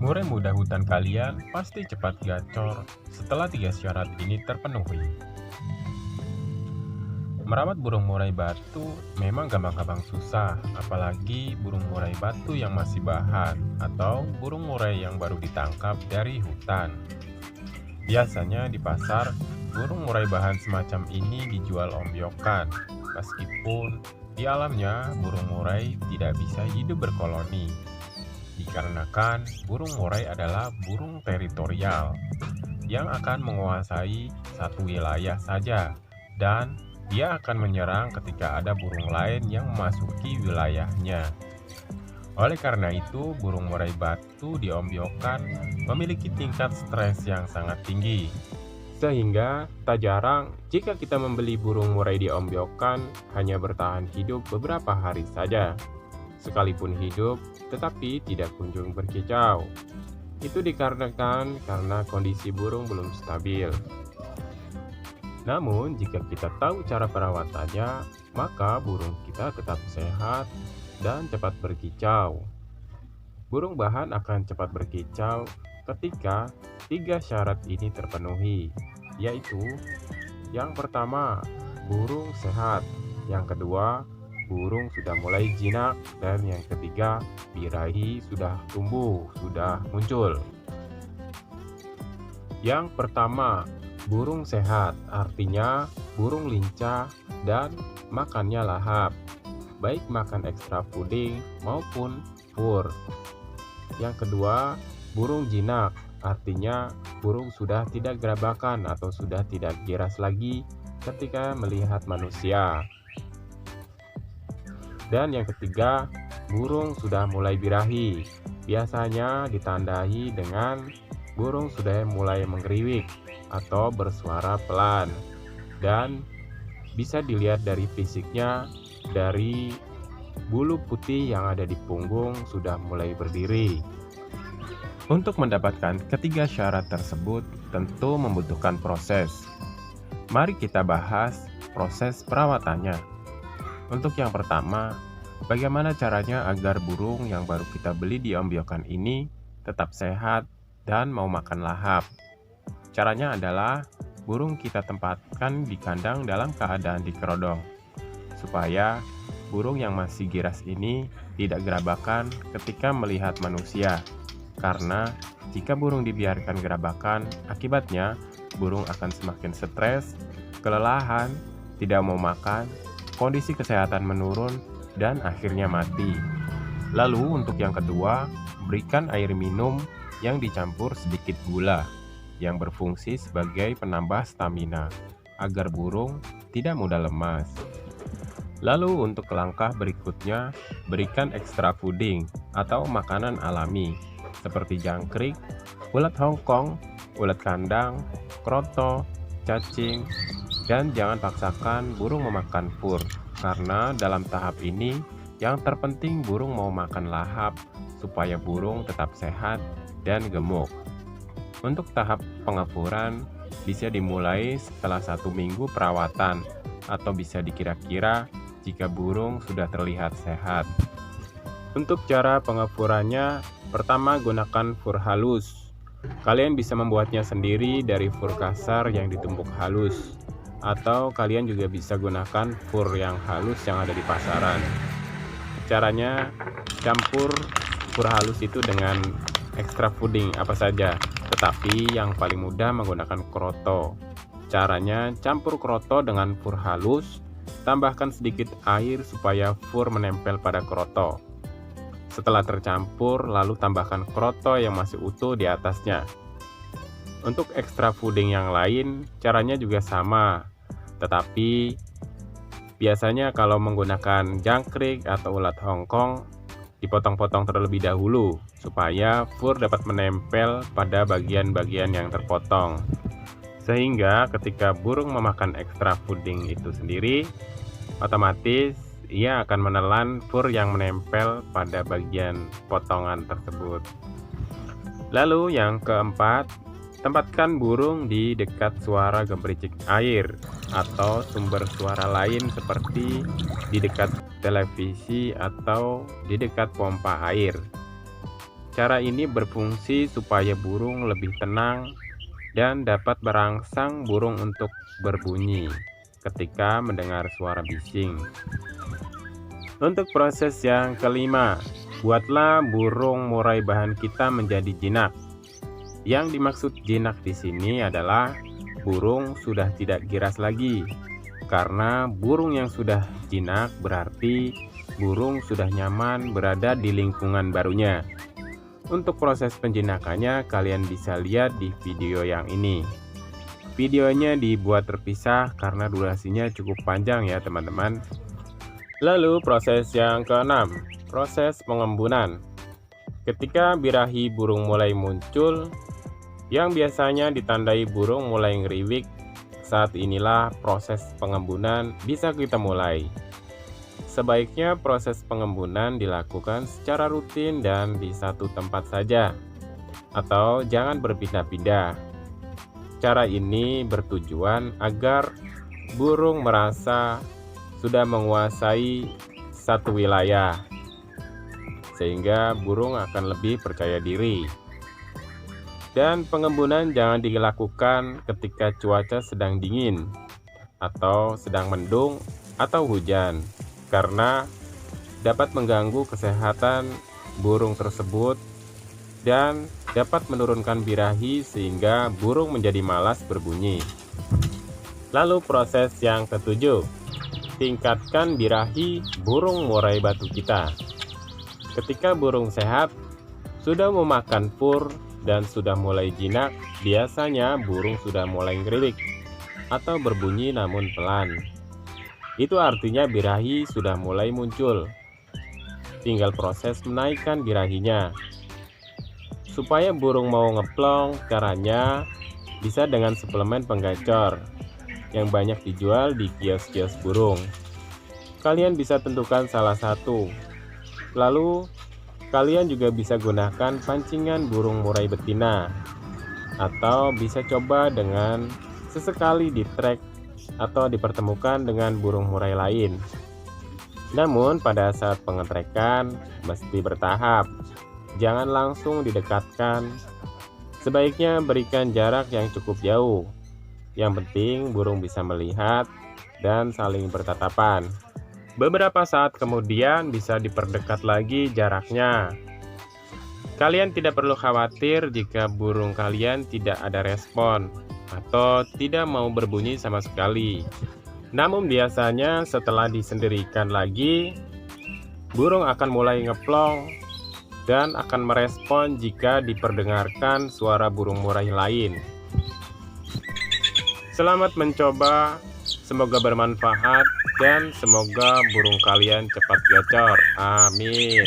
Murai muda hutan kalian pasti cepat gacor setelah 3 syarat ini terpenuhi. Merawat burung murai batu memang gampang-gampang susah, apalagi burung murai batu yang masih bahan atau burung murai yang baru ditangkap dari hutan. Biasanya di pasar, burung murai bahan semacam ini dijual ombyokan, meskipun di alamnya burung murai tidak bisa hidup berkoloni. Dikarenakan burung murai adalah burung teritorial yang akan menguasai satu wilayah saja, dan dia akan menyerang ketika ada burung lain yang memasuki wilayahnya. Oleh karena itu, burung murai batu diombyokan memiliki tingkat stres yang sangat tinggi. Sehingga tak jarang jika kita membeli burung murai diombyokan hanya bertahan hidup beberapa hari saja. Sekalipun hidup, tetapi tidak kunjung berkicau. Itu dikarenakan karena kondisi burung belum stabil. Namun, jika kita tahu cara perawatannya, maka burung kita tetap sehat dan cepat berkicau. Burung bahan akan cepat berkicau ketika 3 syarat ini terpenuhi, yaitu yang pertama, burung sehat, yang kedua, burung sudah mulai jinak, dan yang ketiga, birahi sudah tumbuh, sudah muncul. Yang pertama, burung sehat, artinya burung lincah dan makannya lahap, baik makan ekstra puding maupun fur. Yang kedua, burung jinak, artinya burung sudah tidak gerabakan atau sudah tidak giras lagi ketika melihat manusia. Dan yang ketiga, burung sudah mulai birahi, biasanya ditandai dengan burung sudah mulai menggeriwik atau bersuara pelan, dan bisa dilihat dari fisiknya, dari bulu putih yang ada di punggung sudah mulai berdiri. Untuk mendapatkan ketiga syarat tersebut tentu membutuhkan proses. Mari kita bahas proses perawatannya. Untuk yang pertama, bagaimana caranya agar burung yang baru kita beli di ombyokan ini tetap sehat dan mau makan lahap. Caranya adalah burung kita tempatkan di kandang dalam keadaan dikerodong, supaya burung yang masih giras ini tidak gerabakan ketika melihat manusia. Karena jika burung dibiarkan gerabakan, akibatnya burung akan semakin stres, kelelahan, tidak mau makan, kondisi kesehatan menurun, dan akhirnya mati. Lalu untuk yang kedua, berikan air minum yang dicampur sedikit gula, yang berfungsi sebagai penambah stamina, agar burung tidak mudah lemas. Lalu untuk langkah berikutnya, berikan ekstra puding atau makanan alami, seperti jangkrik, ulat Hongkong, ulat kandang, kroto, cacing, dan jangan paksakan burung memakan fur, karena dalam tahap ini yang terpenting burung mau makan lahap supaya burung tetap sehat dan gemuk. Untuk tahap pengepuran bisa dimulai setelah 1 minggu perawatan, atau bisa dikira-kira jika burung sudah terlihat sehat. Untuk cara pengepurannya, pertama gunakan fur halus. Kalian bisa membuatnya sendiri dari fur kasar yang ditumbuk halus, atau kalian juga bisa gunakan fur yang halus yang ada di pasaran. Caranya, campur fur halus itu dengan ekstra puding apa saja, tetapi yang paling mudah menggunakan kroto. Caranya, campur kroto dengan fur halus, tambahkan sedikit air supaya fur menempel pada kroto. Setelah tercampur, lalu tambahkan kroto yang masih utuh di atasnya. Untuk ekstra puding yang lain, caranya juga sama, tetapi biasanya kalau menggunakan jangkrik atau ulat Hongkong, dipotong-potong terlebih dahulu supaya fur dapat menempel pada bagian-bagian yang terpotong. Sehingga ketika burung memakan ekstra puding itu sendiri, otomatis ia akan menelan fur yang menempel pada bagian potongan tersebut. Lalu yang keempat, tempatkan burung di dekat suara gemericik air atau sumber suara lain seperti di dekat televisi atau di dekat pompa air. Cara ini berfungsi supaya burung lebih tenang dan dapat merangsang burung untuk berbunyi ketika mendengar suara bising. Untuk proses yang kelima, buatlah burung murai bahan kita menjadi jinak. Yang dimaksud jinak di sini adalah burung sudah tidak giras lagi. Karena burung yang sudah jinak berarti burung sudah nyaman berada di lingkungan barunya. Untuk proses penjinakannya kalian bisa lihat di video yang ini. Videonya dibuat terpisah karena durasinya cukup panjang ya teman-teman. Lalu proses yang keenam, proses pengembunan. Ketika birahi burung mulai muncul, yang biasanya ditandai burung mulai ngeriwik, saat inilah proses pengembunan bisa kita mulai. Sebaiknya proses pengembunan dilakukan secara rutin dan di satu tempat saja, atau jangan berpindah-pindah. Cara ini bertujuan agar burung merasa sudah menguasai satu wilayah, sehingga burung akan lebih percaya diri. Dan pengembunan jangan dilakukan ketika cuaca sedang dingin, atau sedang mendung, atau hujan, karena dapat mengganggu kesehatan burung tersebut dan dapat menurunkan birahi sehingga burung menjadi malas berbunyi. Lalu proses yang ketujuh, tingkatkan birahi burung murai batu kita. Ketika burung sehat, sudah memakan pur dan sudah mulai jinak, biasanya burung sudah mulai ngeriwik atau berbunyi namun pelan. Itu artinya birahi sudah mulai muncul. Tinggal proses menaikkan birahinya. Supaya burung mau ngeplong, caranya bisa dengan suplemen penggacor yang banyak dijual di kios-kios burung. Kalian bisa tentukan salah satu. Lalu kalian juga bisa gunakan pancingan burung murai betina, atau bisa coba dengan sesekali di trek atau dipertemukan dengan burung murai lain. Namun pada saat pengetrekan mesti bertahap, jangan langsung didekatkan. Sebaiknya berikan jarak yang cukup jauh. Yang penting burung bisa melihat dan saling bertatapan. Beberapa saat kemudian bisa diperdekat lagi jaraknya. Kalian tidak perlu khawatir jika burung kalian tidak ada respon atau tidak mau berbunyi sama sekali. Namun biasanya setelah disendirikan lagi, burung akan mulai ngeplong dan akan merespon jika diperdengarkan suara burung murai lain. Selamat mencoba, semoga bermanfaat dan semoga burung kalian cepat gacor. Amin.